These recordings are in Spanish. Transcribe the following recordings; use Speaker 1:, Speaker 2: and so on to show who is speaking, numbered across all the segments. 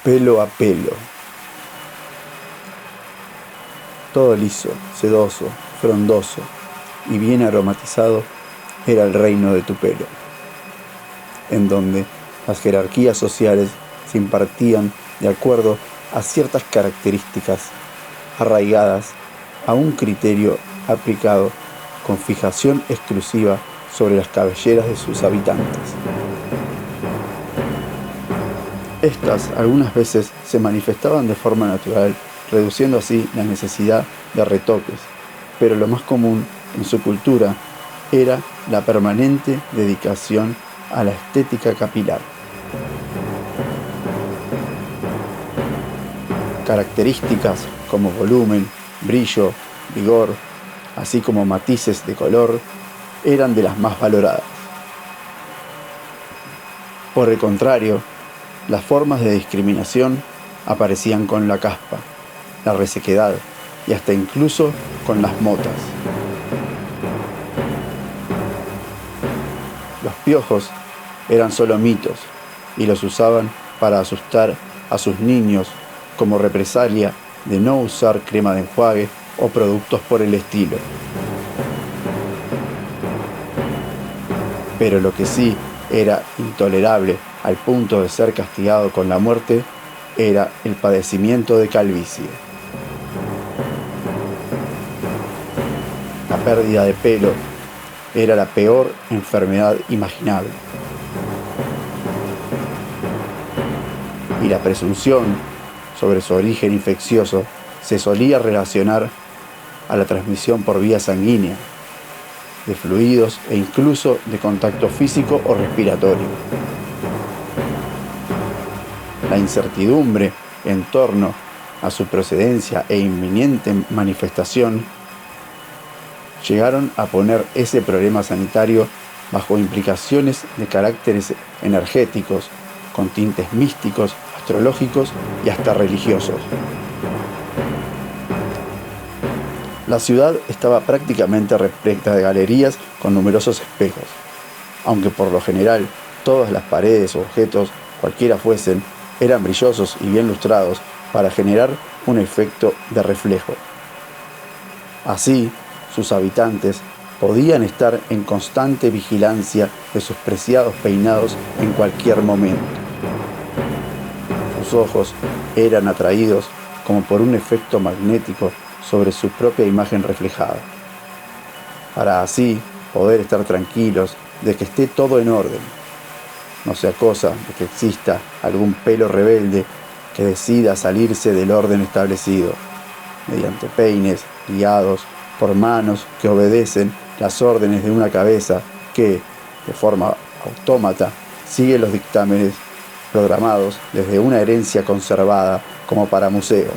Speaker 1: Pelo a pelo. Todo liso, sedoso, frondoso y bien aromatizado era el reino de tu pelo, en donde las jerarquías sociales se impartían de acuerdo a ciertas características arraigadas a un criterio aplicado con fijación exclusiva sobre las cabelleras de sus habitantes. Estas algunas veces se manifestaban de forma natural, reduciendo así la necesidad de retoques, pero lo más común en su cultura era la permanente dedicación a la estética capilar. Características como volumen, brillo, vigor, así como matices de color, eran de las más valoradas. Por el contrario, las formas de discriminación aparecían con la caspa, la resequedad y hasta incluso con las motas. Los piojos eran solo mitos y los usaban para asustar a sus niños como represalia de no usar crema de enjuague o productos por el estilo. Pero lo que sí era intolerable al punto de ser castigado con la muerte era el padecimiento de calvicie. La pérdida de pelo era la peor enfermedad imaginable. Y la presunción sobre su origen infeccioso se solía relacionar a la transmisión por vía sanguínea, de fluidos e incluso de contacto físico o respiratorio. La incertidumbre en torno a su procedencia e inminente manifestación llegaron a poner ese problema sanitario bajo implicaciones de caracteres energéticos, con tintes místicos, astrológicos y hasta religiosos. La ciudad estaba prácticamente repleta de galerías con numerosos espejos, aunque por lo general todas las paredes o objetos, cualquiera fuesen, eran brillosos y bien lustrados para generar un efecto de reflejo. Así, sus habitantes podían estar en constante vigilancia de sus preciados peinados en cualquier momento. Sus ojos eran atraídos como por un efecto magnético sobre su propia imagen reflejada, para así poder estar tranquilos de que esté todo en orden. No sea cosa de que exista algún pelo rebelde que decida salirse del orden establecido, mediante peines guiados por manos que obedecen las órdenes de una cabeza que, de forma autómata, sigue los dictámenes programados desde una herencia conservada como para museo.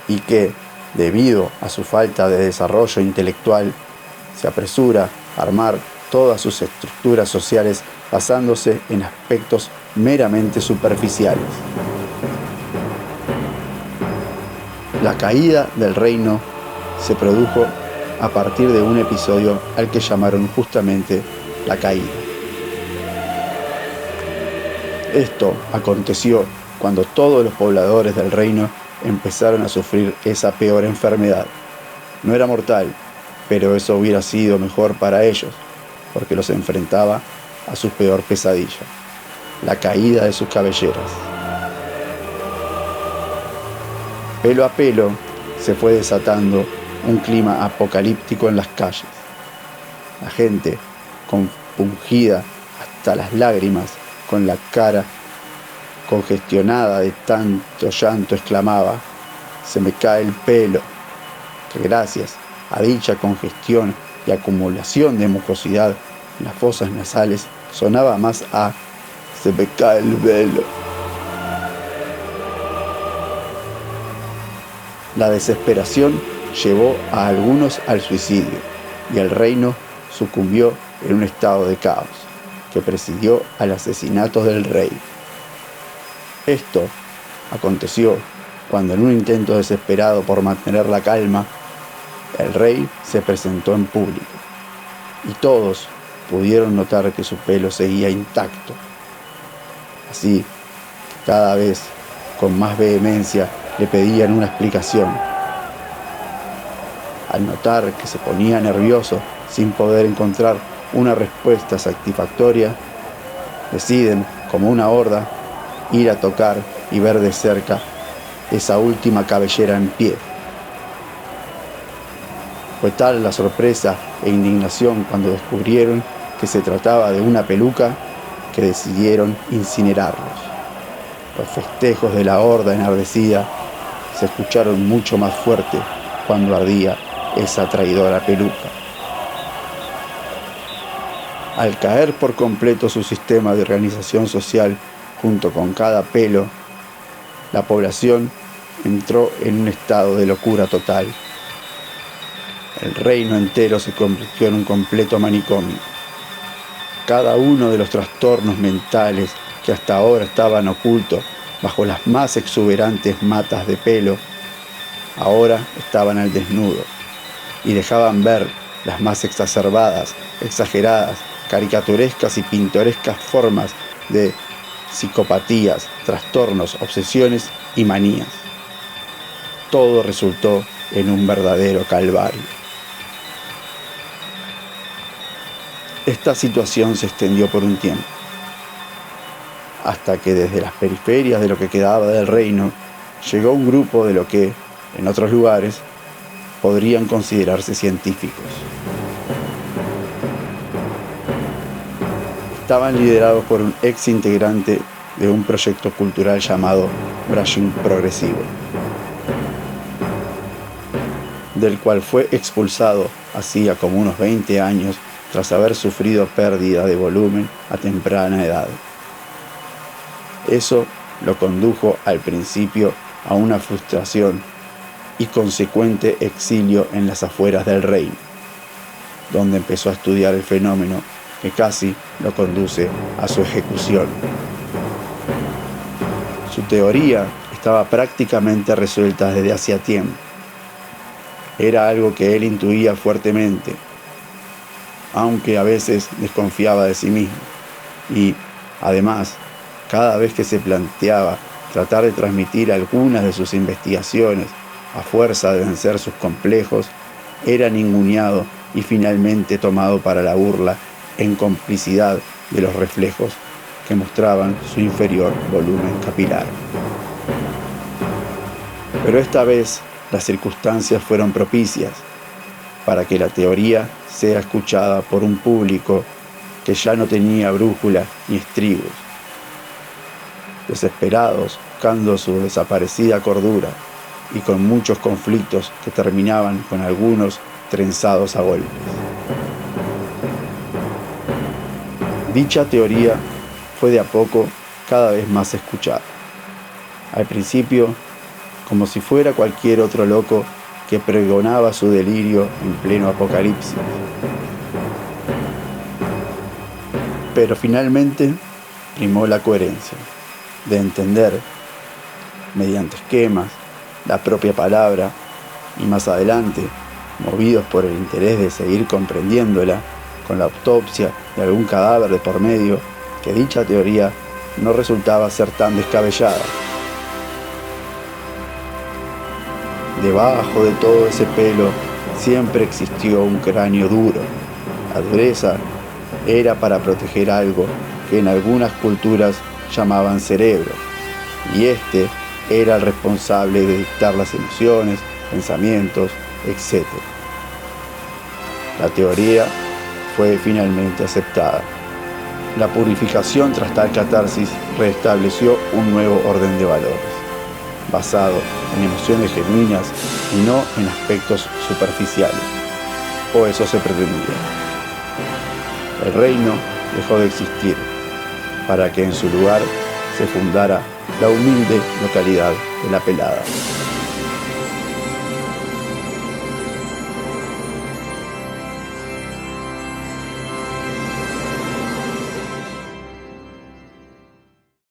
Speaker 1: Y que, debido a su falta de desarrollo intelectual, se apresura a armar todas sus estructuras sociales basándose en aspectos meramente superficiales. La caída del reino se produjo a partir de un episodio al que llamaron justamente la caída. Esto aconteció cuando todos los pobladores del reino empezaron a sufrir esa peor enfermedad. No era mortal, pero eso hubiera sido mejor para ellos, porque los enfrentaba a su peor pesadilla, la caída de sus cabelleras. Pelo a pelo se fue desatando un clima apocalíptico en las calles. La gente, compungida hasta las lágrimas, con la cara congestionada de tanto llanto, exclamaba: «Se me cae el pelo», que gracias a dicha congestión y acumulación de mucosidad en las fosas nasales sonaba más a «se me cae el velo». La desesperación llevó a algunos al suicidio y el reino sucumbió en un estado de caos que presidió al asesinato del rey. Esto aconteció cuando, en un intento desesperado por mantener la calma, el rey se presentó en público y todos, pudieron notar que su pelo seguía intacto. Así, cada vez con más vehemencia le pedían una explicación. Al notar que se ponía nervioso sin poder encontrar una respuesta satisfactoria, deciden, como una horda, ir a tocar y ver de cerca esa última cabellera en pie. Fue tal la sorpresa e indignación cuando descubrieron que se trataba de una peluca que decidieron incinerarlos. Los festejos de la horda enardecida se escucharon mucho más fuerte cuando ardía esa traidora peluca. Al caer por completo su sistema de organización social junto con cada pelo, la población entró en un estado de locura total. El reino entero se convirtió en un completo manicomio. Cada uno de los trastornos mentales que hasta ahora estaban ocultos bajo las más exuberantes matas de pelo, ahora estaban al desnudo y dejaban ver las más exacerbadas, exageradas, caricaturescas y pintorescas formas de psicopatías, trastornos, obsesiones y manías. Todo resultó en un verdadero calvario. Esta situación se extendió por un tiempo, hasta que desde las periferias de lo que quedaba del reino llegó un grupo de lo que, en otros lugares, podrían considerarse científicos. Estaban liderados por un ex integrante de un proyecto cultural llamado Brushing Progresivo, del cual fue expulsado hacía como unos 20 años tras haber sufrido pérdida de volumen a temprana edad. Eso lo condujo al principio a una frustración y consecuente exilio en las afueras del reino, donde empezó a estudiar el fenómeno que casi lo conduce a su ejecución. Su teoría estaba prácticamente resuelta desde hacía tiempo. Era algo que él intuía fuertemente, aunque a veces desconfiaba de sí mismo. Y, además, cada vez que se planteaba tratar de transmitir algunas de sus investigaciones a fuerza de vencer sus complejos, era ninguneado y finalmente tomado para la burla en complicidad de los reflejos que mostraban su inferior volumen capilar. Pero esta vez las circunstancias fueron propicias para que la teoría sea escuchada por un público que ya no tenía brújula ni estribos, desesperados buscando su desaparecida cordura y con muchos conflictos que terminaban con algunos trenzados a golpes. Dicha teoría fue de a poco cada vez más escuchada. Al principio, como si fuera cualquier otro loco que pregonaba su delirio en pleno apocalipsis. Pero finalmente primó la coherencia de entender, mediante esquemas, la propia palabra y más adelante, movidos por el interés de seguir comprendiéndola, con la autopsia de algún cadáver de por medio, que dicha teoría no resultaba ser tan descabellada. Debajo de todo ese pelo siempre existió un cráneo duro. La dureza era para proteger algo que en algunas culturas llamaban cerebro, y este era el responsable de dictar las emociones, pensamientos, etc. La teoría fue finalmente aceptada. La purificación tras tal catarsis restableció un nuevo orden de valores, basado en emociones genuinas y no en aspectos superficiales, o eso se pretendía. El reino dejó de existir, para que en su lugar se fundara la humilde localidad de La Pelada.